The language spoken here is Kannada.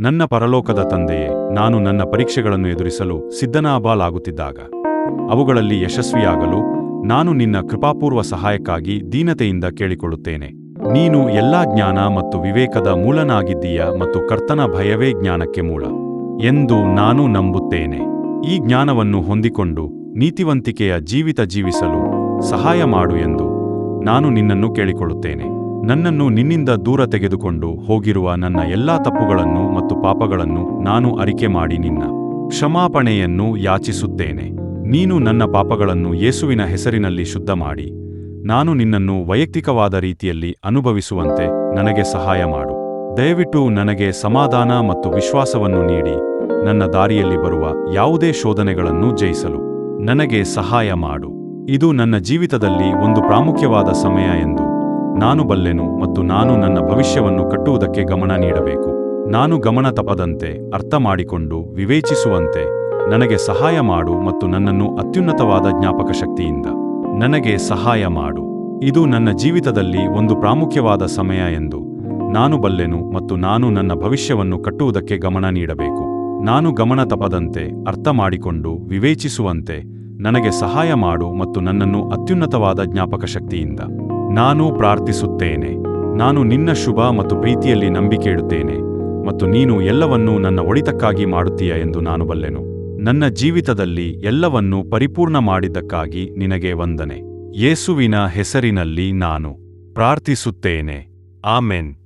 ನನ್ನ ಪರಲೋಕದ ತಂದೆಯೇ, ನಾನು ನನ್ನ ಪರೀಕ್ಷೆಗಳನ್ನು ಎದುರಿಸಲು ಸಿದ್ಧನಾಗಲಾಗುತ್ತಿದ್ದಾಗ ಅವುಗಳಲ್ಲಿ ಯಶಸ್ವಿಯಾಗಲು ನಾನು ನಿನ್ನ ಕೃಪಾಪೂರ್ವ ಸಹಾಯಕ್ಕಾಗಿ ದೀನತೆಯಿಂದ ಕೇಳಿಕೊಳ್ಳುತ್ತೇನೆ. ನೀನು ಎಲ್ಲಾ ಜ್ಞಾನ ಮತ್ತು ವಿವೇಕದ ಮೂಲನಾಗಿದ್ದೀಯ ಮತ್ತು ಕರ್ತನ ಭಯವೇ ಜ್ಞಾನಕ್ಕೆ ಮೂಲ ಎಂದು ನಾನು ನಂಬುತ್ತೇನೆ. ಈ ಜ್ಞಾನವನ್ನು ಹೊಂದಿಕೊಂಡು ನೀತಿವಂತಿಕೆಯ ಜೀವಿತ ಜೀವಿಸಲು ಸಹಾಯ ಮಾಡು ಎಂದು ನಾನು ನಿನ್ನನ್ನು ಕೇಳಿಕೊಳ್ಳುತ್ತೇನೆ. ನನ್ನನ್ನು ನಿನ್ನಿಂದ ದೂರ ತೆಗೆದುಕೊಂಡು ಹೋಗಿರುವ ನನ್ನ ಎಲ್ಲಾ ತಪ್ಪುಗಳನ್ನು ಮತ್ತು ಪಾಪಗಳನ್ನು ನಾನು ಅರಿಕೆ ಮಾಡಿ ನಿನ್ನ ಕ್ಷಮಾಪಣೆಯನ್ನು ಯಾಚಿಸುತ್ತೇನೆ. ನೀನು ನನ್ನ ಪಾಪಗಳನ್ನು ಯೇಸುವಿನ ಹೆಸರಿನಲ್ಲಿ ಶುದ್ಧ ಮಾಡಿ ನಾನು ನಿನ್ನನ್ನು ವೈಯಕ್ತಿಕವಾದ ರೀತಿಯಲ್ಲಿ ಅನುಭವಿಸುವಂತೆ ನನಗೆ ಸಹಾಯ ಮಾಡು. ದಯವಿಟ್ಟು ನನಗೆ ಸಮಾಧಾನ ಮತ್ತು ವಿಶ್ವಾಸವನ್ನು ನೀಡಿ ನನ್ನ ದಾರಿಯಲ್ಲಿ ಬರುವ ಯಾವುದೇ ಶೋಧನೆಗಳನ್ನು ಜಯಿಸಲು ನನಗೆ ಸಹಾಯ ಮಾಡು. ಇದು ನನ್ನ ಜೀವಿತದಲ್ಲಿ ಒಂದು ಪ್ರಾಮುಖ್ಯವಾದ ಸಮಯ ಎಂದು ನಾನು ಬಲ್ಲೆನು ಮತ್ತು ನಾನು ನನ್ನ ಭವಿಷ್ಯವನ್ನು ಕಟ್ಟುವುದಕ್ಕೆ ಗಮನ ನೀಡಬೇಕು. ನಾನು ಗಮನ ತಪ್ಪದಂತೆ ಅರ್ಥ ಮಾಡಿಕೊಂಡು ವಿವೇಚಿಸುವಂತೆ ನನಗೆ ಸಹಾಯ ಮಾಡು ಮತ್ತು ನನ್ನನ್ನು ಅತ್ಯುನ್ನತವಾದ ಜ್ಞಾಪಕ ಶಕ್ತಿಯಿಂದ ನನಗೆ ಸಹಾಯ ಮಾಡು. ಇದು ನನ್ನ ಜೀವಿತದಲ್ಲಿ ಒಂದು ಪ್ರಾಮುಖ್ಯವಾದ ಸಮಯ ಎಂದು ನಾನು ಬಲ್ಲೆನು ಮತ್ತು ನಾನು ನನ್ನ ಭವಿಷ್ಯವನ್ನು ಕಟ್ಟುವುದಕ್ಕೆ ಗಮನ ನೀಡಬೇಕು. ನಾನು ಗಮನ ತಪ್ಪದಂತೆ ಅರ್ಥ ಮಾಡಿಕೊಂಡು ವಿವೇಚಿಸುವಂತೆ ನನಗೆ ಸಹಾಯ ಮಾಡು ಮತ್ತು ನನ್ನನ್ನು ಅತ್ಯುನ್ನತವಾದ ಜ್ಞಾಪಕ ಶಕ್ತಿಯಿಂದ ನಾನು ಪ್ರಾರ್ಥಿಸುತ್ತೇನೆ. ನಾನು ನಿನ್ನ ಶುಭ ಮತ್ತು ಪ್ರೀತಿಯಲ್ಲಿ ನಂಬಿಕೆ ಇಡುತ್ತೇನೆ ಮತ್ತು ನೀನು ಎಲ್ಲವನ್ನೂ ನನ್ನ ಒಳಿತಕ್ಕಾಗಿ ಮಾಡುತ್ತೀಯ ಎಂದು ನಾನು ಬಲ್ಲೆನು. ನನ್ನ ಜೀವಿತದಲ್ಲಿ ಎಲ್ಲವನ್ನೂ ಪರಿಪೂರ್ಣ ಮಾಡಿದ್ದಕ್ಕಾಗಿ ನಿನಗೆ ವಂದನೆ. ಯೇಸುವಿನ ಹೆಸರಿನಲ್ಲಿ ನಾನು ಪ್ರಾರ್ಥಿಸುತ್ತೇನೆ. ಆಮೆನ್.